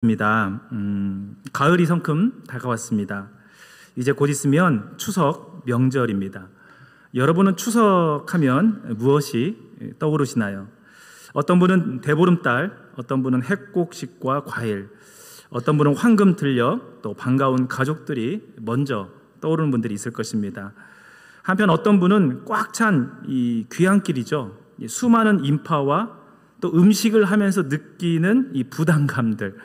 입니다. 가을이 성큼 다가왔습니다. 이제 곧 있으면 추석 명절입니다. 여러분은 추석하면 무엇이 떠오르시나요? 어떤 분은 대보름달, 어떤 분은 핵곡식과 과일, 어떤 분은 황금 들녘, 또 반가운 가족들이 먼저 떠오르는 분들이 있을 것입니다. 한편 어떤 분은 꽉 찬 이 귀향길이죠. 수많은 인파와 또 음식을 하면서 느끼는 이 부담감들,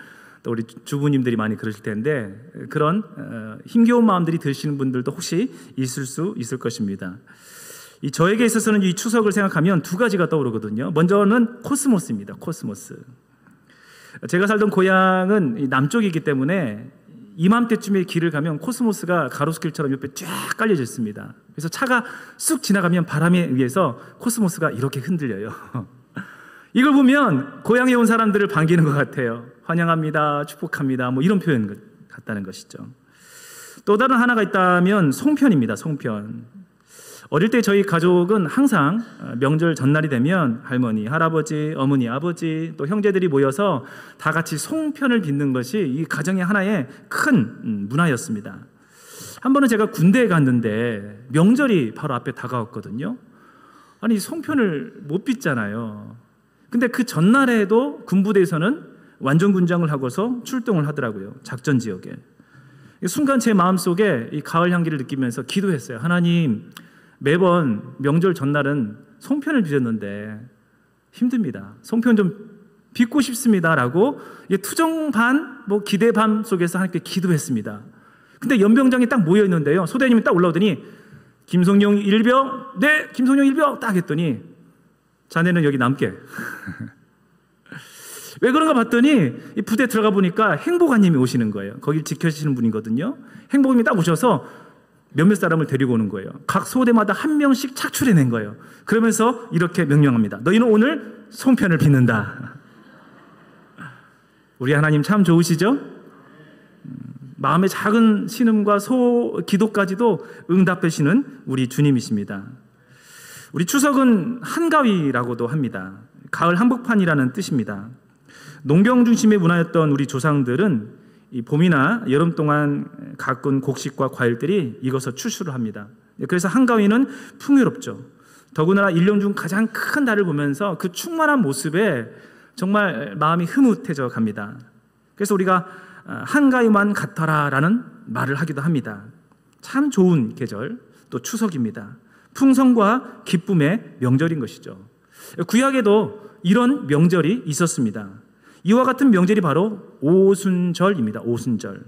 또 우리 주부님들이 많이 그러실 텐데 그런 힘겨운 마음들이 드시는 분들도 혹시 있을 수 있을 것입니다. 저에게 있어서는 이 추석을 생각하면 두 가지가 떠오르거든요. 먼저는 코스모스입니다. 코스모스. 제가 살던 고향은 남쪽이기 때문에 이맘때쯤에 길을 가면 코스모스가 가로수길처럼 옆에 쫙 깔려져 있습니다. 그래서 차가 쑥 지나가면 바람에 의해서 코스모스가 이렇게 흔들려요. 이걸 보면 고향에 온 사람들을 반기는 것 같아요. 환영합니다, 축복합니다, 뭐 이런 표현 같다는 것이죠. 또 다른 하나가 있다면 송편입니다. 송편. 어릴 때 저희 가족은 항상 명절 전날이 되면 할머니, 할아버지, 어머니, 아버지, 또 형제들이 모여서 다 같이 송편을 빚는 것이 이 가정의 하나의 큰 문화였습니다. 한 번은 제가 군대에 갔는데 명절이 바로 앞에 다가왔거든요. 아니 송편을 못 빚잖아요. 근데 그 전날에도 군부대에서는 완전군장을 하고서 출동을 하더라고요. 작전 지역에. 순간 제 마음속에 이 가을 향기를 느끼면서 기도했어요. 하나님, 매번 명절 전날은 송편을 빚었는데 힘듭니다. 송편 좀 빚고 싶습니다라고 투정 반, 기대 반 속에서 하나님께 기도했습니다. 근데 연병장이 딱 모여 있는데요. 소대님이 딱 올라오더니 김성룡 일병, 네, 김성룡 일병 딱 했더니 자네는 여기 남게. 왜 그런가 봤더니 이 부대에 들어가 보니까 행보관님이 오시는 거예요. 거길 지켜주시는 분이거든요. 행보관님이 딱 오셔서 몇몇 사람을 데리고 오는 거예요. 각 소대마다 한 명씩 착출해낸 거예요. 그러면서 이렇게 명령합니다. 너희는 오늘 송편을 빚는다. 우리 하나님 참 좋으시죠? 마음의 작은 신음과 기도까지도 응답하시는 우리 주님이십니다. 우리 추석은 한가위라고도 합니다. 가을 한복판이라는 뜻입니다. 농경 중심의 문화였던 우리 조상들은 이 봄이나 여름 동안 가꾼 곡식과 과일들이 익어서 추수를 합니다. 그래서 한가위는 풍요롭죠. 더구나 1년 중 가장 큰 달을 보면서 그 충만한 모습에 정말 마음이 흐뭇해져 갑니다. 그래서 우리가 한가위만 같아라라는 말을 하기도 합니다. 참 좋은 계절, 또 추석입니다. 풍성과 기쁨의 명절인 것이죠. 구약에도 이런 명절이 있었습니다. 이와 같은 명절이 바로 오순절입니다. 오순절.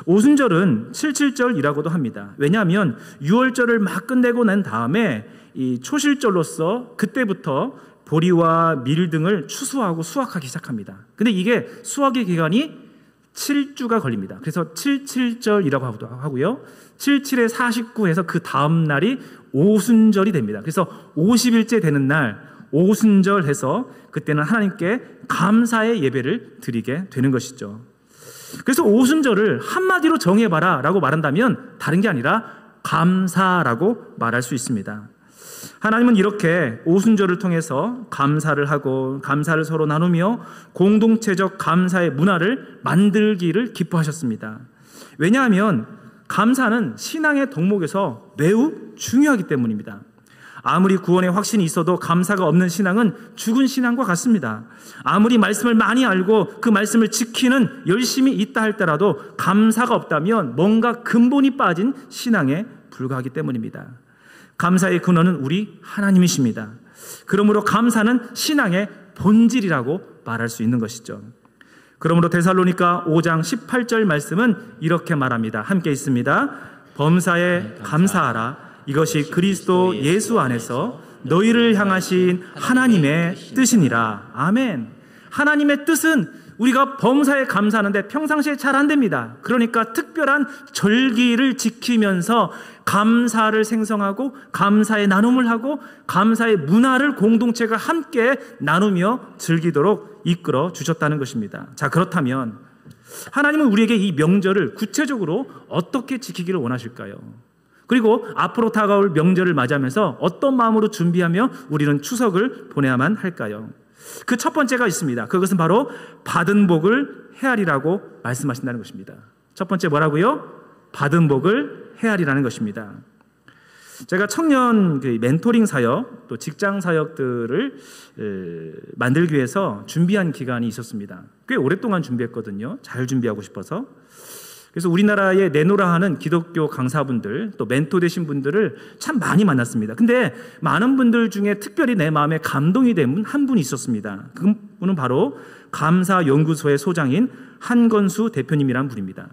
오순절은 칠칠절이라고도 합니다. 왜냐하면 6월절을 막 끝내고 난 다음에 이 초실절로서 그때부터 보리와 밀 등을 추수하고 수확하기 시작합니다. 근데 이게 수확의 기간이 7주가 걸립니다. 그래서 칠칠절이라고 하고요. 77에 49해서 그 다음 날이 오순절이 됩니다. 그래서 50일째 되는 날 오순절 해서 그때는 하나님께 감사의 예배를 드리게 되는 것이죠. 그래서 오순절을 한마디로 정해봐라 라고 말한다면 다른 게 아니라 감사라고 말할 수 있습니다. 하나님은 이렇게 오순절을 통해서 감사를 하고 감사를 서로 나누며 공동체적 감사의 문화를 만들기를 기뻐하셨습니다. 왜냐하면 감사는 신앙의 덕목에서 매우 중요하기 때문입니다. 아무리 구원의 확신이 있어도 감사가 없는 신앙은 죽은 신앙과 같습니다. 아무리 말씀을 많이 알고 그 말씀을 지키는 열심이 있다 할때라도 감사가 없다면 뭔가 근본이 빠진 신앙에 불과하기 때문입니다. 감사의 근원은 우리 하나님이십니다. 그러므로 감사는 신앙의 본질이라고 말할 수 있는 것이죠. 그러므로 데살로니가 5장 18절 말씀은 이렇게 말합니다. 함께 있습니다. 범사에 감사하라. 이것이 그리스도 예수 안에서 너희를 향하신 하나님의 뜻이니라. 아멘. 하나님의 뜻은 우리가 범사에 감사하는데 평상시에 잘 안 됩니다. 그러니까 특별한 절기를 지키면서 감사를 생성하고 감사의 나눔을 하고 감사의 문화를 공동체가 함께 나누며 즐기도록 이끌어 주셨다는 것입니다. 자, 그렇다면 하나님은 우리에게 이 명절을 구체적으로 어떻게 지키기를 원하실까요? 그리고 앞으로 다가올 명절을 맞이하면서 어떤 마음으로 준비하며 우리는 추석을 보내야만 할까요? 그 첫 번째가 있습니다. 그것은 바로 받은 복을 헤아리라고 말씀하신다는 것입니다. 첫 번째 뭐라고요? 받은 복을 헤아리라는 것입니다. 제가 청년 멘토링 사역, 또 직장 사역들을 만들기 위해서 준비한 기간이 있었습니다. 꽤 오랫동안 준비했거든요. 잘 준비하고 싶어서. 그래서 우리나라에 내노라 하는 기독교 강사분들, 또 멘토 되신 분들을 참 많이 만났습니다. 근데 많은 분들 중에 특별히 내 마음에 감동이 된 분 한 분이 있었습니다. 그분은 바로 감사연구소의 소장인 한건수 대표님이라는 분입니다.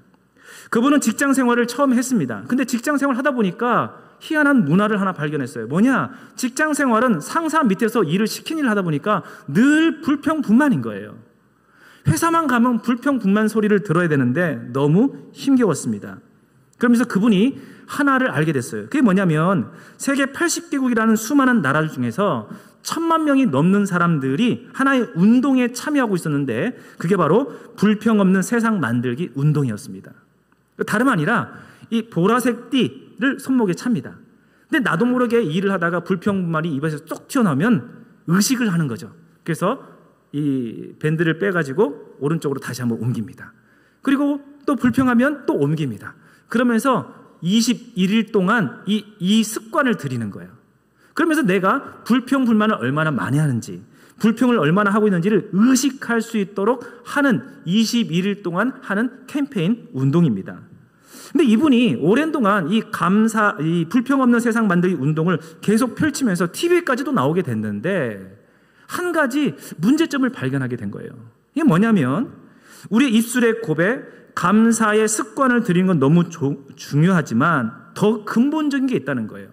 그분은 직장 생활을 처음 했습니다. 근데 직장 생활 하다 보니까 희한한 문화를 하나 발견했어요. 뭐냐? 직장 생활은 상사 밑에서 일을 시킨 일을 하다 보니까 늘 불평불만인 거예요. 회사만 가면 불평불만 소리를 들어야 되는데 너무 힘겨웠습니다. 그러면서 그분이 하나를 알게 됐어요. 그게 뭐냐면 세계 80개국이라는 수많은 나라 중에서 1000만 명이 넘는 사람들이 하나의 운동에 참여하고 있었는데 그게 바로 불평 없는 세상 만들기 운동이었습니다. 다름 아니라 이 보라색 띠를 손목에 찹니다. 근데 나도 모르게 일을 하다가 불평불만이 입에서 쏙 튀어나오면 의식을 하는 거죠. 그래서 이 밴드를 빼가지고 오른쪽으로 다시 한번 옮깁니다. 그리고 또 불평하면 또 옮깁니다. 그러면서 21일 동안 이 습관을 들이는 거예요. 그러면서 내가 불평불만을 얼마나 많이 하는지, 불평을 얼마나 하고 있는지를 의식할 수 있도록 하는 21일 동안 하는 캠페인 운동입니다. 근데 이분이 오랜 동안 이 불평 없는 세상 만들기 운동을 계속 펼치면서 TV까지도 나오게 됐는데 한 가지 문제점을 발견하게 된 거예요. 이게 뭐냐면 우리의 입술의 고백, 감사의 습관을 들이는 건 너무 중요하지만 더 근본적인 게 있다는 거예요.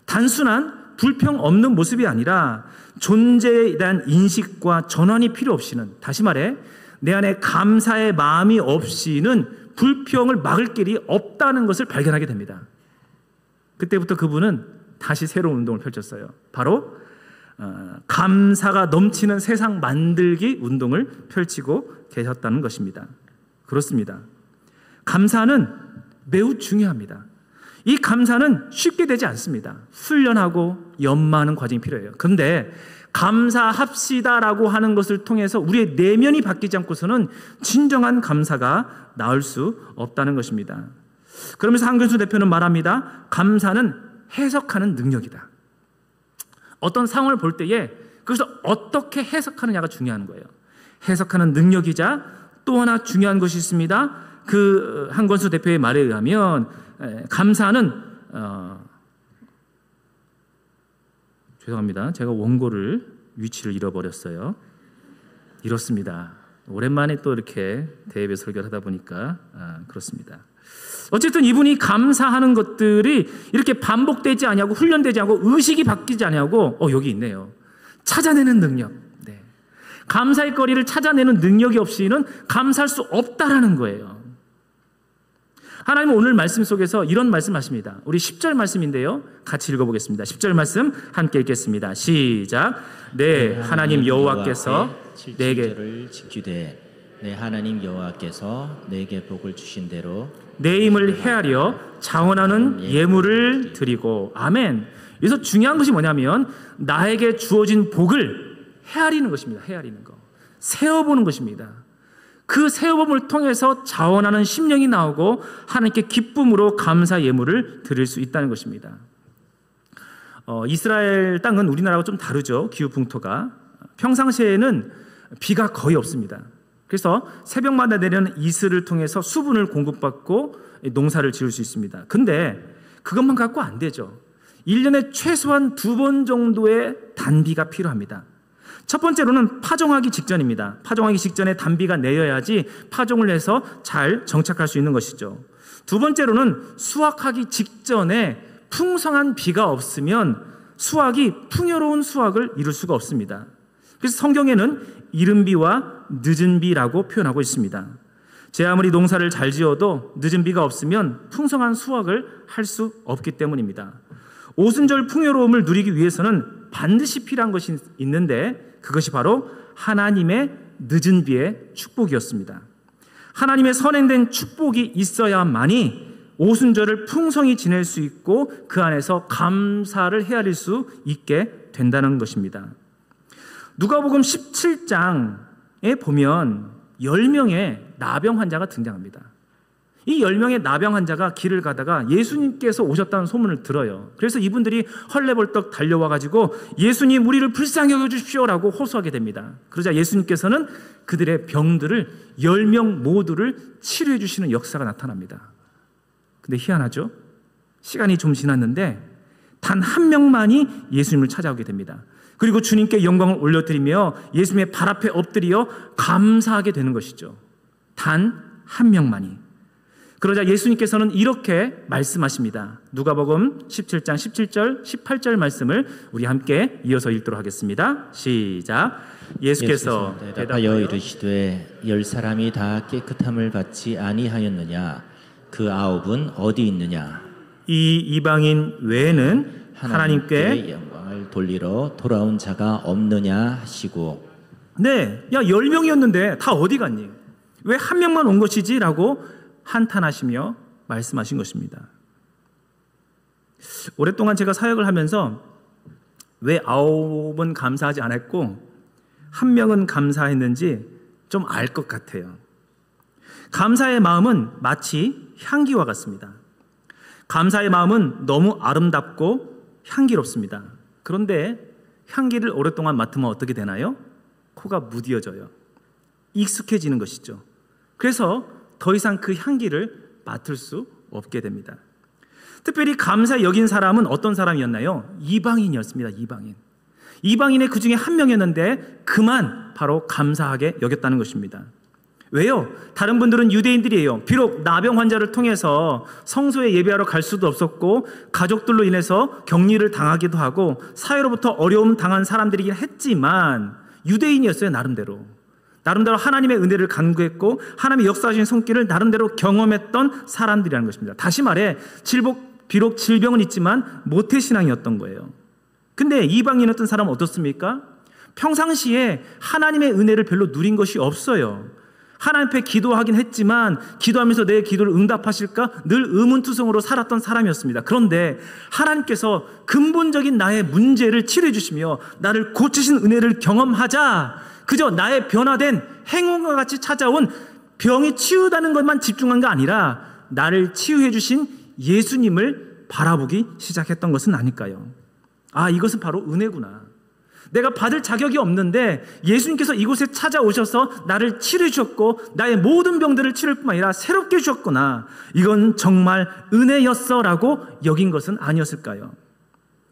단순한 불평 없는 모습이 아니라 존재에 대한 인식과 전환이 필요 없이는, 다시 말해 내 안에 감사의 마음이 없이는 불평을 막을 길이 없다는 것을 발견하게 됩니다. 그때부터 그분은 다시 새로운 운동을 펼쳤어요. 바로 감사가 넘치는 세상 만들기 운동을 펼치고 계셨다는 것입니다. 그렇습니다. 감사는 매우 중요합니다. 이 감사는 쉽게 되지 않습니다. 훈련하고 연마하는 과정이 필요해요. 그런데 감사합시다라고 하는 것을 통해서 우리의 내면이 바뀌지 않고서는 진정한 감사가 나올 수 없다는 것입니다. 그러면서 한근수 대표는 말합니다. 감사는 해석하는 능력이다. 어떤 상황을 볼 때에 그것을 어떻게 해석하느냐가 중요한 거예요. 해석하는 능력이자 또 하나 중요한 것이 있습니다. 그 한건수 대표의 말에 의하면 감사는 죄송합니다. 제가 원고를 위치를 잃어버렸어요. 이렇습니다. 오랜만에 또 이렇게 대예배 설교를 하다 보니까 그렇습니다. 어쨌든 이분이 감사하는 것들이 이렇게 반복되지 아니하고 훈련되지 않고 의식이 바뀌지 아니하고 여기 있네요. 찾아내는 능력. 네. 감사의 거리를 찾아내는 능력이 없이는 감사할 수 없다라는 거예요. 하나님은 오늘 말씀 속에서 이런 말씀하십니다. 우리 10절 말씀인데요. 같이 읽어보겠습니다. 10절 말씀 함께 읽겠습니다. 시작. 네, 하나님 여호와께서 내게 지키되 내 하나님 여호와께서 내게 복을 주신 대로 내 힘을 헤아려 자원하는 예물을 드리고. 아멘. 여기서 중요한 것이 뭐냐면 나에게 주어진 복을 헤아리는 것입니다. 헤아리는 거. 세어보는 것입니다. 그 세어봄을 통해서 자원하는 심령이 나오고 하나님께 기쁨으로 감사 예물을 드릴 수 있다는 것입니다. 이스라엘 땅은 우리나라와 좀 다르죠. 기후 풍토가. 평상시에는 비가 거의 없습니다. 그래서 새벽마다 내리는 이슬을 통해서 수분을 공급받고 농사를 지을 수 있습니다. 근데 그것만 갖고 안 되죠. 1년에 최소한 2번 정도의 단비가 필요합니다. 첫 번째로는 파종하기 직전입니다. 파종하기 직전에 단비가 내려야지 파종을 해서 잘 정착할 수 있는 것이죠. 두 번째로는 수확하기 직전에 풍성한 비가 없으면 수확이 풍요로운 수확을 이룰 수가 없습니다. 그래서 성경에는 이른 비와 늦은 비라고 표현하고 있습니다. 제 아무리 농사를 잘 지어도 늦은 비가 없으면 풍성한 수확을 할 수 없기 때문입니다. 오순절 풍요로움을 누리기 위해서는 반드시 필요한 것이 있는데 그것이 바로 하나님의 늦은 비의 축복이었습니다. 하나님의 선행된 축복이 있어야만이 오순절을 풍성히 지낼 수 있고 그 안에서 감사를 헤아릴 수 있게 된다는 것입니다. 누가복음 17장에 보면 10명의 나병 환자가 등장합니다. 이 10명의 나병 환자가 길을 가다가 예수님께서 오셨다는 소문을 들어요. 그래서 이분들이 헐레벌떡 달려와가지고 예수님 우리를 불쌍히 여겨주십시오라고 호소하게 됩니다. 그러자 예수님께서는 그들의 병들을 10명 모두를 치료해 주시는 역사가 나타납니다. 근데 희한하죠? 시간이 좀 지났는데 단 한 명만이 예수님을 찾아오게 됩니다. 그리고 주님께 영광을 올려드리며 예수님의 발 앞에 엎드려 감사하게 되는 것이죠. 단 한 명만이. 그러자 예수님께서는 이렇게 말씀하십니다. 누가복음 17장 17절 18절 말씀을 우리 함께 이어서 읽도록 하겠습니다. 시작. 예수께서 대답하여 이르시되 10사람이 다 깨끗함을 받지 아니하였느냐? 그 9은 어디 있느냐? 이 이방인 외에는 하나님께 영광을 돌리러 돌아온 자가 없느냐 하시고. 네, 야 10명이었는데 다 어디 갔니? 왜 한 명만 온 것이지? 라고 한탄하시며 말씀하신 것입니다. 오랫동안 제가 사역을 하면서 왜 9은 감사하지 않았고 한 명은 감사했는지 좀 알 것 같아요. 감사의 마음은 마치 향기와 같습니다. 감사의 마음은 너무 아름답고 향기롭습니다. 그런데 향기를 오랫동안 맡으면 어떻게 되나요? 코가 무뎌져요. 익숙해지는 것이죠. 그래서 더 이상 그 향기를 맡을 수 없게 됩니다. 특별히 감사 여긴 사람은 어떤 사람이었나요? 이방인이었습니다. 이방인의 그 중에 한 명이었는데 그만 바로 감사하게 여겼다는 것입니다. 왜요? 다른 분들은 유대인들이에요. 비록 나병 환자를 통해서 성소에 예배하러 갈 수도 없었고 가족들로 인해서 격리를 당하기도 하고 사회로부터 어려움 당한 사람들이긴 했지만 유대인이었어요. 나름대로 하나님의 은혜를 간구했고 하나님의 역사하신 손길을 나름대로 경험했던 사람들이라는 것입니다. 다시 말해 비록 질병은 있지만 모태신앙이었던 거예요. 근데 이방인이었던 사람은 어떻습니까? 평상시에 하나님의 은혜를 별로 누린 것이 없어요. 하나님 앞에 기도하긴 했지만 기도하면서 내 기도를 응답하실까 늘 의문투성으로 살았던 사람이었습니다. 그런데 하나님께서 근본적인 나의 문제를 치료해 주시며 나를 고치신 은혜를 경험하자 그저 나의 변화된 행운과 같이 찾아온 병이 치유다는 것만 집중한 게 아니라 나를 치유해 주신 예수님을 바라보기 시작했던 것은 아닐까요? 아, 이것은 바로 은혜구나. 내가 받을 자격이 없는데 예수님께서 이곳에 찾아오셔서 나를 치료해 주셨고 나의 모든 병들을 치료할 뿐만 아니라 새롭게 해주셨구나. 이건 정말 은혜였어라고 여긴 것은 아니었을까요?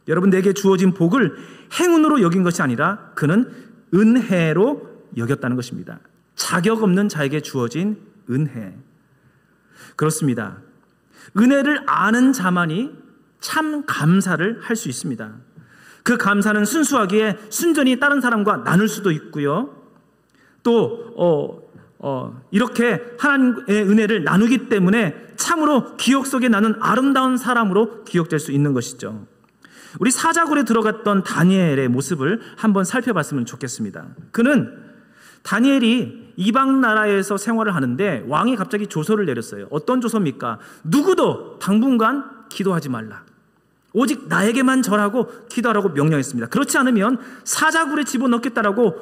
여러분, 내게 주어진 복을 행운으로 여긴 것이 아니라 그는 은혜로 여겼다는 것입니다. 자격 없는 자에게 주어진 은혜. 그렇습니다. 은혜를 아는 자만이 참 감사를 할 수 있습니다. 그 감사는 순수하게 순전히 다른 사람과 나눌 수도 있고요. 또 이렇게 하나님의 은혜를 나누기 때문에 참으로 기억 속에 나는 아름다운 사람으로 기억될 수 있는 것이죠. 우리 사자굴에 들어갔던 다니엘의 모습을 한번 살펴봤으면 좋겠습니다. 그는 다니엘이 이방 나라에서 생활을 하는데 왕이 갑자기 조서를 내렸어요. 어떤 조서입니까? 누구도 당분간 기도하지 말라. 오직 나에게만 절하고 기도하라고 명령했습니다. 그렇지 않으면 사자굴에 집어넣겠다라고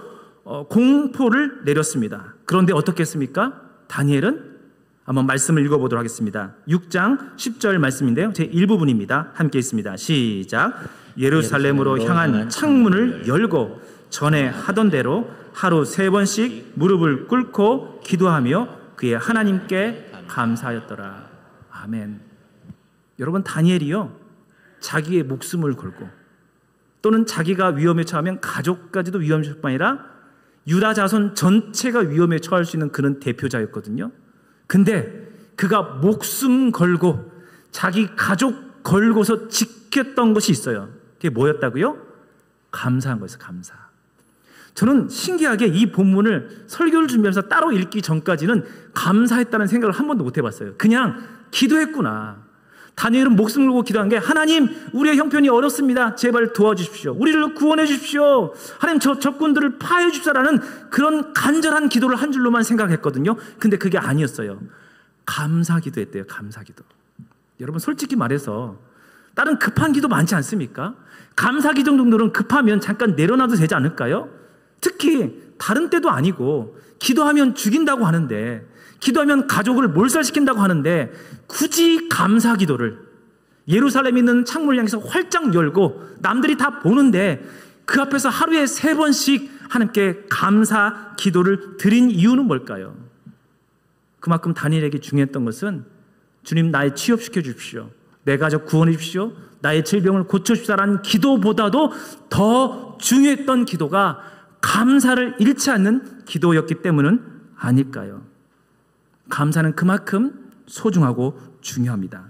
공포를 내렸습니다. 그런데 어떻게 했습니까? 다니엘은 한번 말씀을 읽어보도록 하겠습니다. 6장 10절 말씀인데요. 제 일부분입니다. 함께 있습니다. 시작. 예루살렘으로 향한 창문을 열고 전에 하던 대로 하루 3번씩 무릎을 꿇고 기도하며 그의 하나님께 감사하였더라. 아멘. 여러분, 다니엘이요, 자기의 목숨을 걸고 또는 자기가 위험에 처하면 가족까지도 위험에 처할 뿐 아니라 유다 자손 전체가 위험에 처할 수 있는 그런 대표자였거든요. 근데 그가 목숨 걸고 자기 가족 걸고서 지켰던 것이 있어요. 그게 뭐였다고요? 감사한 거였어요. 감사. 저는 신기하게 이 본문을 설교를 준비하면서 따로 읽기 전까지는 감사했다는 생각을 한 번도 못 해봤어요. 그냥 기도했구나. 다니엘은 목숨을 걸고 기도한 게, 하나님, 우리의 형편이 어렵습니다. 제발 도와주십시오. 우리를 구원해 주십시오. 하나님, 저 적군들을 파해 주십시오라는 그런 간절한 기도를 한 줄로만 생각했거든요. 근데 그게 아니었어요. 감사 기도했대요. 감사 기도. 여러분, 솔직히 말해서 다른 급한 기도 많지 않습니까? 감사 기도 정도는 급하면 잠깐 내려놔도 되지 않을까요? 특히 다른 때도 아니고 기도하면 죽인다고 하는데, 기도하면 가족을 몰살시킨다고 하는데 굳이 감사 기도를 예루살렘에 있는 창문을 향해서 활짝 열고 남들이 다 보는데 그 앞에서 하루에 3번씩 하나님께 감사 기도를 드린 이유는 뭘까요? 그만큼 다니엘에게 중요했던 것은 주님 나의 취업시켜 주십시오, 내 가족 구원해 주십시오, 나의 질병을 고쳐주십시오라는 기도보다도 더 중요했던 기도가 감사를 잃지 않는 기도였기 때문은 아닐까요? 감사는 그만큼 소중하고 중요합니다.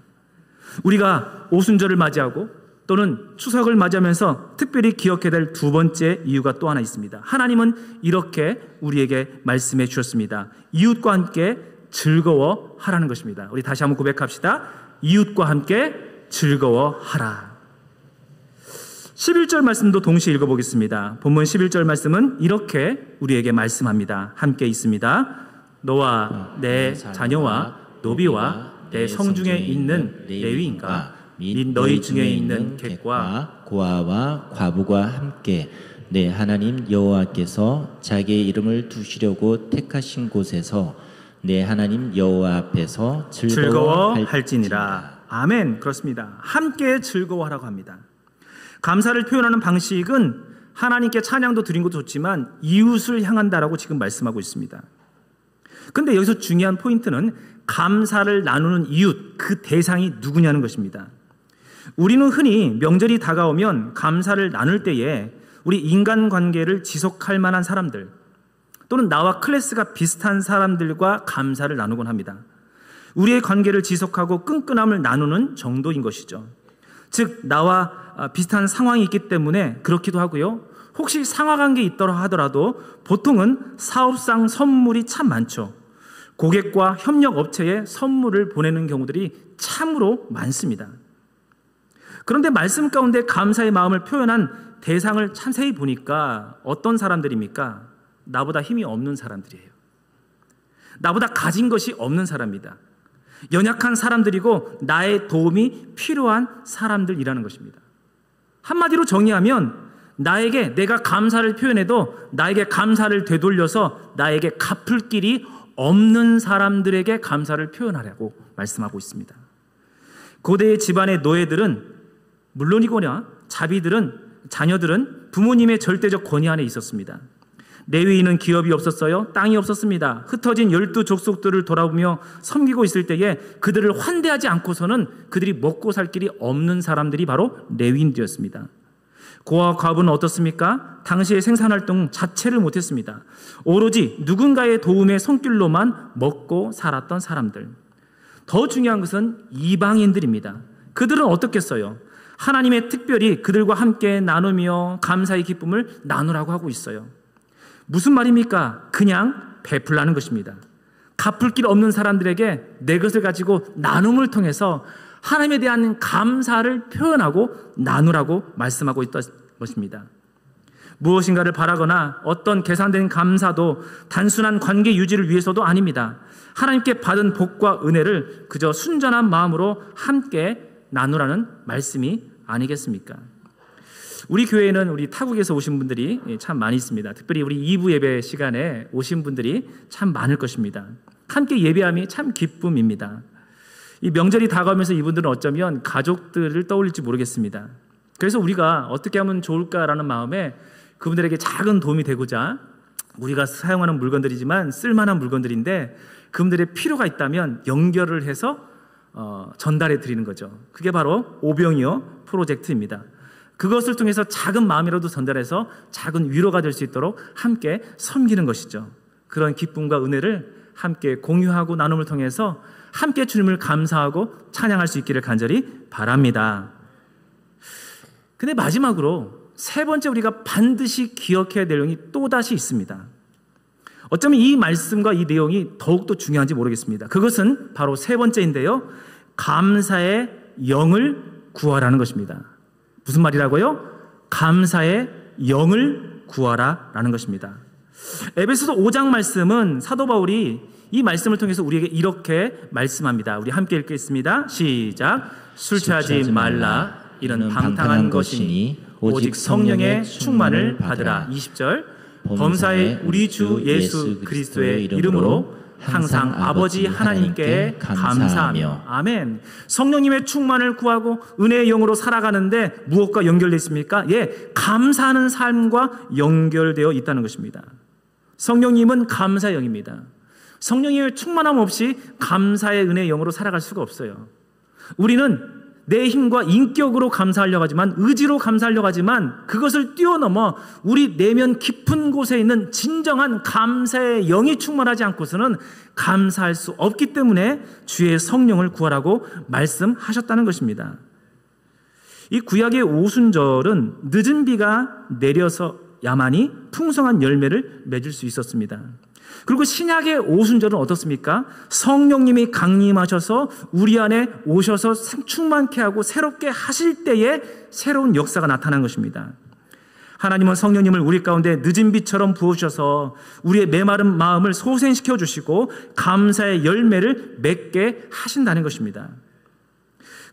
우리가 오순절을 맞이하고 또는 추석을 맞이하면서 특별히 기억해야 될 두 번째 이유가 또 하나 있습니다. 하나님은 이렇게 우리에게 말씀해 주셨습니다. 이웃과 함께 즐거워하라는 것입니다. 우리 다시 한번 고백합시다. 이웃과 함께 즐거워하라. 11절 말씀도 동시에 읽어보겠습니다. 본문 11절 말씀은 이렇게 우리에게 말씀합니다. 함께 있습니다. 너와 내 자녀와 노비와 내 성중에 있는 레위인과 및 너희 중에 있는 객과 고아와 과부가 함께 내 하나님 여호와께서 자기의 이름을 두시려고 택하신 곳에서 내 하나님 여호와 앞에서 즐거워할지니라. 아멘. 그렇습니다. 함께 즐거워하라고 합니다. 감사를 표현하는 방식은 하나님께 찬양도 드린 것도 좋지만 이웃을 향한다라고 지금 말씀하고 있습니다. 근데 여기서 중요한 포인트는 감사를 나누는 이웃, 그 대상이 누구냐는 것입니다. 우리는 흔히 명절이 다가오면 감사를 나눌 때에 우리 인간관계를 지속할 만한 사람들 또는 나와 클래스가 비슷한 사람들과 감사를 나누곤 합니다. 우리의 관계를 지속하고 끈끈함을 나누는 정도인 것이죠. 즉 나와 비슷한 상황이 있기 때문에 그렇기도 하고요. 혹시 상하관계에 있더라 하더라도 보통은 사업상 선물이 참 많죠. 고객과 협력업체에 선물을 보내는 경우들이 참으로 많습니다. 그런데 말씀 가운데 감사의 마음을 표현한 대상을 자세히 보니까 어떤 사람들입니까? 나보다 힘이 없는 사람들이에요. 나보다 가진 것이 없는 사람입니다. 연약한 사람들이고 나의 도움이 필요한 사람들이라는 것입니다. 한마디로 정의하면 나에게 내가 감사를 표현해도 나에게 감사를 되돌려서 나에게 갚을 길이 없는 사람들에게 감사를 표현하라고 말씀하고 있습니다. 고대의 집안의 노예들은 물론이거나 자녀들은 부모님의 절대적 권위 안에 있었습니다. 레위인은 기업이 없었어요. 땅이 없었습니다. 흩어진 12족속들을 돌아보며 섬기고 있을 때에 그들을 환대하지 않고서는 그들이 먹고 살 길이 없는 사람들이 바로 레위인들이었습니다. 고아와 과부는 어떻습니까? 당시의 생산활동 자체를 못했습니다. 오로지 누군가의 도움의 손길로만 먹고 살았던 사람들. 더 중요한 것은 이방인들입니다. 그들은 어떻겠어요? 하나님의 특별히 그들과 함께 나누며 감사의 기쁨을 나누라고 하고 있어요. 무슨 말입니까? 그냥 베풀라는 것입니다. 갚을 길 없는 사람들에게 내 것을 가지고 나눔을 통해서 하나님에 대한 감사를 표현하고 나누라고 말씀하고 있던 것입니다. 무엇인가를 바라거나 어떤 계산된 감사도 단순한 관계 유지를 위해서도 아닙니다. 하나님께 받은 복과 은혜를 그저 순전한 마음으로 함께 나누라는 말씀이 아니겠습니까? 우리 교회에는 우리 타국에서 오신 분들이 참 많이 있습니다. 특별히 우리 2부 예배 시간에 오신 분들이 참 많을 것입니다. 함께 예배함이 참 기쁨입니다. 이 명절이 다가오면서 이분들은 어쩌면 가족들을 떠올릴지 모르겠습니다. 그래서 우리가 어떻게 하면 좋을까라는 마음에 그분들에게 작은 도움이 되고자 우리가 사용하는 물건들이지만 쓸만한 물건들인데 그분들의 필요가 있다면 연결을 해서 전달해 드리는 거죠. 그게 바로 오병이어 프로젝트입니다. 그것을 통해서 작은 마음이라도 전달해서 작은 위로가 될 수 있도록 함께 섬기는 것이죠. 그런 기쁨과 은혜를 함께 공유하고 나눔을 통해서 함께 주님을 감사하고 찬양할 수 있기를 간절히 바랍니다. 근데 마지막으로 세 번째 우리가 반드시 기억해야 될 내용이 또다시 있습니다. 어쩌면 이 말씀과 이 내용이 더욱더 중요한지 모르겠습니다. 그것은 바로 세 번째인데요. 감사의 영을 구하라는 것입니다. 무슨 말이라고요? 감사의 영을 구하라라는 것입니다. 에베소서 5장 말씀은 사도 바울이 이 말씀을 통해서 우리에게 이렇게 말씀합니다. 우리 함께 읽겠습니다. 시작. 술 취하지 말라. 이는 방탕한 것이니 오직 성령의 충만을 받으라. 20절. 범사의 우리 주 예수 그리스도의 이름으로 항상 아버지 하나님께 감사하며. 아멘. 성령님의 충만을 구하고 은혜의 영으로 살아가는데 무엇과 연결되어 있습니까? 감사하는 삶과 연결되어 있다는 것입니다. 성령님은 감사의 영입니다. 성령님의 충만함 없이 감사의 은혜의 영으로 살아갈 수가 없어요. 우리는 내 힘과 인격으로 감사하려고 하지만, 의지로 감사하려고 하지만, 그것을 뛰어넘어 우리 내면 깊은 곳에 있는 진정한 감사의 영이 충만하지 않고서는 감사할 수 없기 때문에 주의 성령을 구하라고 말씀하셨다는 것입니다. 이 구약의 오순절은 늦은 비가 내려서야만이 풍성한 열매를 맺을 수 있었습니다. 그리고 신약의 오순절은 어떻습니까? 성령님이 강림하셔서 우리 안에 오셔서 충만케 하고 새롭게 하실 때에 새로운 역사가 나타난 것입니다. 하나님은 성령님을 우리 가운데 늦은 비처럼 부어주셔서 우리의 메마른 마음을 소생시켜 주시고 감사의 열매를 맺게 하신다는 것입니다.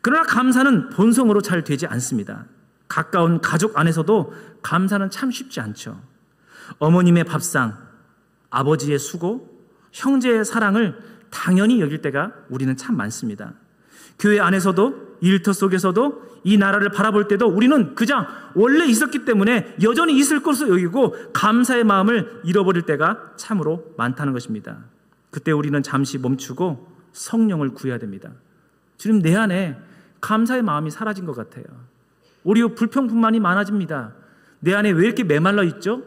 그러나 감사는 본성으로 잘 되지 않습니다. 가까운 가족 안에서도 감사는 참 쉽지 않죠. 어머님의 밥상, 아버지의 수고, 형제의 사랑을 당연히 여길 때가 우리는 참 많습니다. 교회 안에서도, 일터 속에서도, 이 나라를 바라볼 때도 우리는 그냥 원래 있었기 때문에 여전히 있을 것으로 여기고 감사의 마음을 잃어버릴 때가 참으로 많다는 것입니다. 그때 우리는 잠시 멈추고 성령을 구해야 됩니다. 주님, 내 안에 감사의 마음이 사라진 것 같아요. 오히려 불평뿐만이 많아집니다. 내 안에 왜 이렇게 메말라 있죠?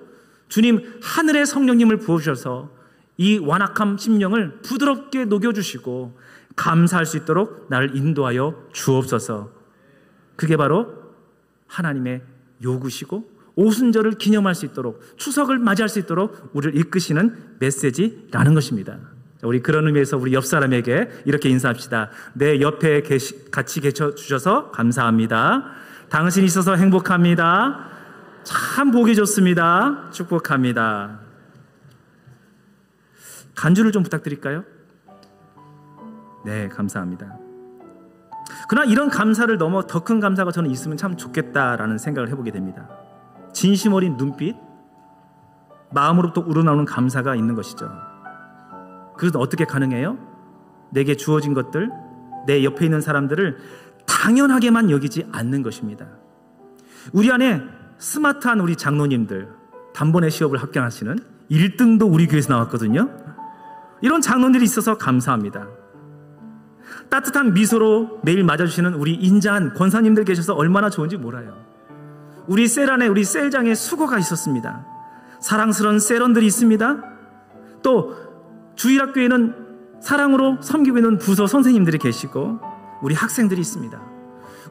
주님, 하늘의 성령님을 부어주셔서 이 완악한 심령을 부드럽게 녹여주시고 감사할 수 있도록 나를 인도하여 주옵소서. 그게 바로 하나님의 요구시고 오순절을 기념할 수 있도록, 추석을 맞이할 수 있도록 우리를 이끄시는 메시지라는 것입니다. 우리 그런 의미에서 우리 옆 사람에게 이렇게 인사합시다. 내 옆에 같이 계셔주셔서 감사합니다. 당신이 있어서 행복합니다. 참 보기 좋습니다. 축복합니다. 간주를 좀 부탁드릴까요? 네, 감사합니다. 그러나 이런 감사를 넘어 더 큰 감사가 저는 있으면 참 좋겠다라는 생각을 해보게 됩니다. 진심 어린 눈빛, 마음으로부터 우러나오는 감사가 있는 것이죠. 그래서 어떻게 가능해요? 내게 주어진 것들, 내 옆에 있는 사람들을 당연하게만 여기지 않는 것입니다. 우리 안에 스마트한 우리 장로님들, 단번에 시험을 합격하시는 1등도 우리 교회에서 나왔거든요. 이런 장로님들이 있어서 감사합니다. 따뜻한 미소로 매일 맞아주시는 우리 인자한 권사님들 계셔서 얼마나 좋은지 몰라요. 우리 셀 안에, 우리 셀장에 수고가 있었습니다. 사랑스러운 셀원들이 있습니다. 또 주일학교에는 사랑으로 섬기고 있는 부서 선생님들이 계시고 우리 학생들이 있습니다.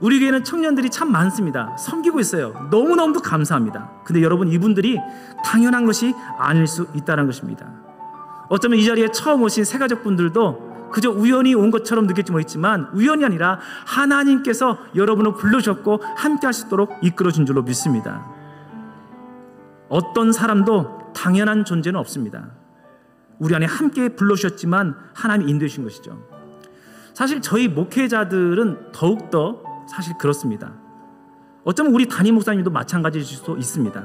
우리 교회는 청년들이 참 많습니다. 섬기고 있어요. 너무너무 감사합니다. 근데 여러분, 이분들이 당연한 것이 아닐 수 있다는 것입니다. 어쩌면 이 자리에 처음 오신 새가족분들도 그저 우연히 온 것처럼 느낄지 모르겠지만 우연이 아니라 하나님께서 여러분을 불러주셨고 함께 하시도록 이끌어준 줄로 믿습니다. 어떤 사람도 당연한 존재는 없습니다. 우리 안에 함께 불러주셨지만 하나님이 인도해 주신 것이죠. 사실 저희 목회자들은 더욱더 사실 그렇습니다. 어쩌면 우리 담임 목사님도 마찬가지일 수도 있습니다.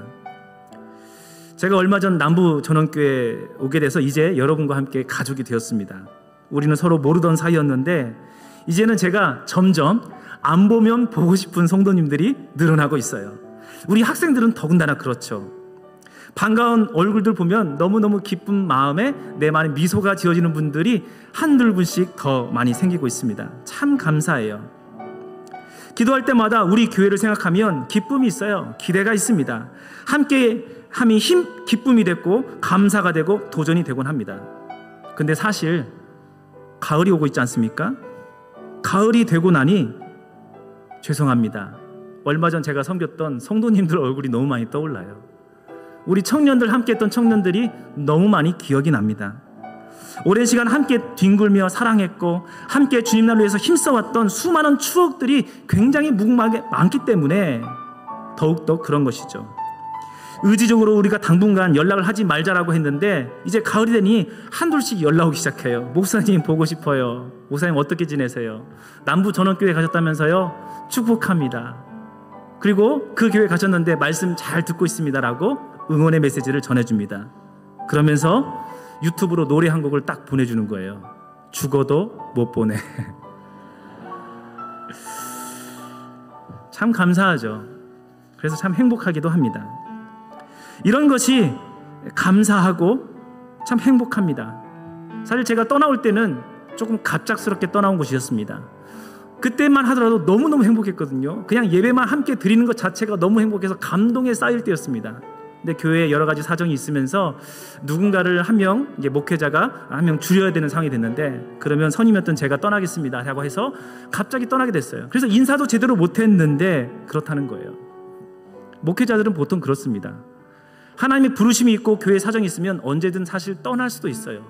제가 얼마 전 남부 전원교회에 오게 돼서 이제 여러분과 함께 가족이 되었습니다. 우리는 서로 모르던 사이였는데 이제는 제가 점점 안 보면 보고 싶은 성도님들이 늘어나고 있어요. 우리 학생들은 더군다나 그렇죠. 반가운 얼굴들 보면 너무너무 기쁜 마음에 내 마음에 미소가 지어지는 분들이 한둘 분씩 더 많이 생기고 있습니다. 참 감사해요. 기도할 때마다 우리 교회를 생각하면 기쁨이 있어요. 기대가 있습니다. 함께함이 기쁨이 됐고 감사가 되고 도전이 되곤 합니다. 근데 사실 가을이 오고 있지 않습니까? 가을이 되고 나니 죄송합니다. 얼마 전 제가 섬겼던 성도님들 얼굴이 너무 많이 떠올라요. 우리 청년들, 함께했던 청년들이 너무 많이 기억이 납니다. 오랜 시간 함께 뒹굴며 사랑했고 함께 주님 나라를 위해서 힘써왔던 수많은 추억들이 굉장히 무궁하게 많기 때문에 더욱더 그런 것이죠. 의지적으로 우리가 당분간 연락을 하지 말자라고 했는데 이제 가을이 되니 한둘씩 연락 오기 시작해요. 목사님 보고 싶어요. 목사님 어떻게 지내세요? 남부 전원교회 가셨다면서요? 축복합니다. 그리고 그 교회 가셨는데 말씀 잘 듣고 있습니다라고 응원의 메시지를 전해줍니다. 그러면서 유튜브로 노래 한 곡을 딱 보내주는 거예요. 죽어도 못 보내. 참 감사하죠. 그래서 참 행복하기도 합니다. 이런 것이 감사하고 참 행복합니다. 사실 제가 떠나올 때는 조금 갑작스럽게 떠나온 곳이었습니다. 그때만 하더라도 너무너무 행복했거든요. 그냥 예배만 함께 드리는 것 자체가 너무 행복해서 감동에 쌓일 때였습니다. 근데 교회에 여러 가지 사정이 있으면서 누군가를 한 명, 이제 목회자가 한 명 줄여야 되는 상황이 됐는데, 그러면 선임이었던 제가 떠나겠습니다 라고 해서 갑자기 떠나게 됐어요. 그래서 인사도 제대로 못했는데 그렇다는 거예요. 목회자들은 보통 그렇습니다. 하나님의 부르심이 있고 교회 사정이 있으면 언제든 사실 떠날 수도 있어요.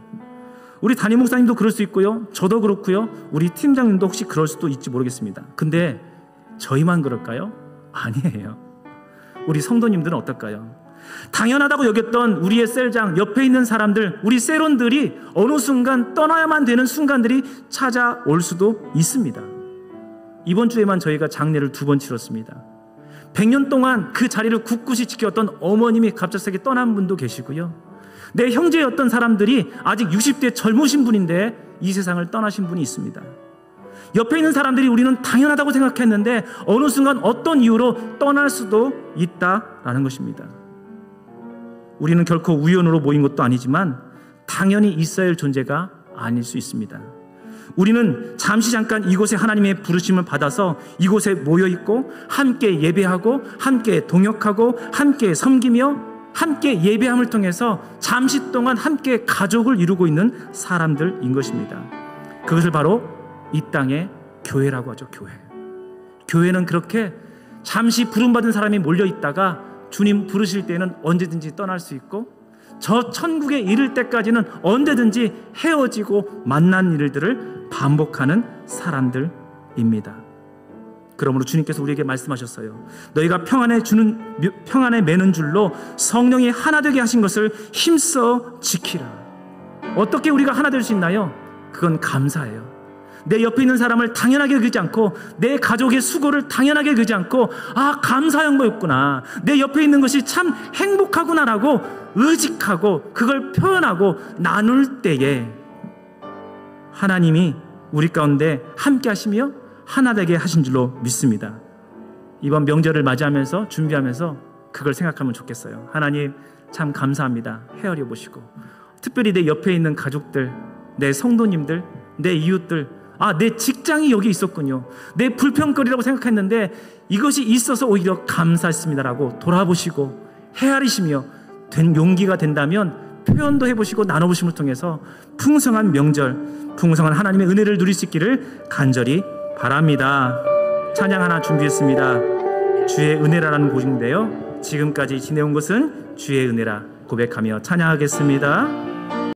우리 담임 목사님도 그럴 수 있고요, 저도 그렇고요, 우리 팀장님도 혹시 그럴 수도 있지 모르겠습니다. 근데 저희만 그럴까요? 아니에요. 우리 성도님들은 어떨까요? 당연하다고 여겼던 우리의 셀장 옆에 있는 사람들, 우리 셀원들이 어느 순간 떠나야만 되는 순간들이 찾아올 수도 있습니다. 이번 주에만 저희가 장례를 2번 치렀습니다. 100년 동안 그 자리를 굳굳이 지켰던 어머님이 갑작스럽게 떠난 분도 계시고요, 내 형제였던 사람들이 아직 60대 젊으신 분인데 이 세상을 떠나신 분이 있습니다. 옆에 있는 사람들이 우리는 당연하다고 생각했는데 어느 순간 어떤 이유로 떠날 수도 있다라는 것입니다. 우리는 결코 우연으로 모인 것도 아니지만 당연히 있어야 할 존재가 아닐 수 있습니다. 우리는 잠깐 이곳에 하나님의 부르심을 받아서 이곳에 모여있고 함께 예배하고 함께 동역하고 함께 섬기며 함께 예배함을 통해서 잠시 동안 함께 가족을 이루고 있는 사람들인 것입니다. 그것을 바로 이 땅의 교회라고 하죠. 교회는 그렇게 잠시 부름받은 사람이 몰려있다가 주님 부르실 때는 언제든지 떠날 수 있고, 저 천국에 이를 때까지는 언제든지 헤어지고 만난 일들을 반복하는 사람들입니다. 그러므로 주님께서 우리에게 말씀하셨어요. 너희가 평안에 매는 줄로 성령이 하나 되게 하신 것을 힘써 지키라. 어떻게 우리가 하나 될 수 있나요? 그건 감사예요. 내 옆에 있는 사람을 당연하게 여기지 않고, 내 가족의 수고를 당연하게 여기지 않고, 아, 감사한 거였구나, 내 옆에 있는 것이 참 행복하구나라고 의식하고 그걸 표현하고 나눌 때에 하나님이 우리 가운데 함께 하시며 하나 되게 하신 줄로 믿습니다. 이번 명절을 맞이하면서 준비하면서 그걸 생각하면 좋겠어요. 하나님 참 감사합니다. 헤아려 보시고, 특별히 내 옆에 있는 가족들, 내 성도님들, 내 이웃들, 아, 내 직장이 여기 있었군요, 내 불평거리라고 생각했는데 이것이 있어서 오히려 감사했습니다라고 돌아보시고 헤아리시며 된 용기가 된다면 표현도 해보시고 나눠보심을 통해서 풍성한 명절, 풍성한 하나님의 은혜를 누릴 수 있기를 간절히 바랍니다. 찬양 하나 준비했습니다. 주의 은혜라라는 곡인데요, 지금까지 지내온 것은 주의 은혜라 고백하며 찬양하겠습니다.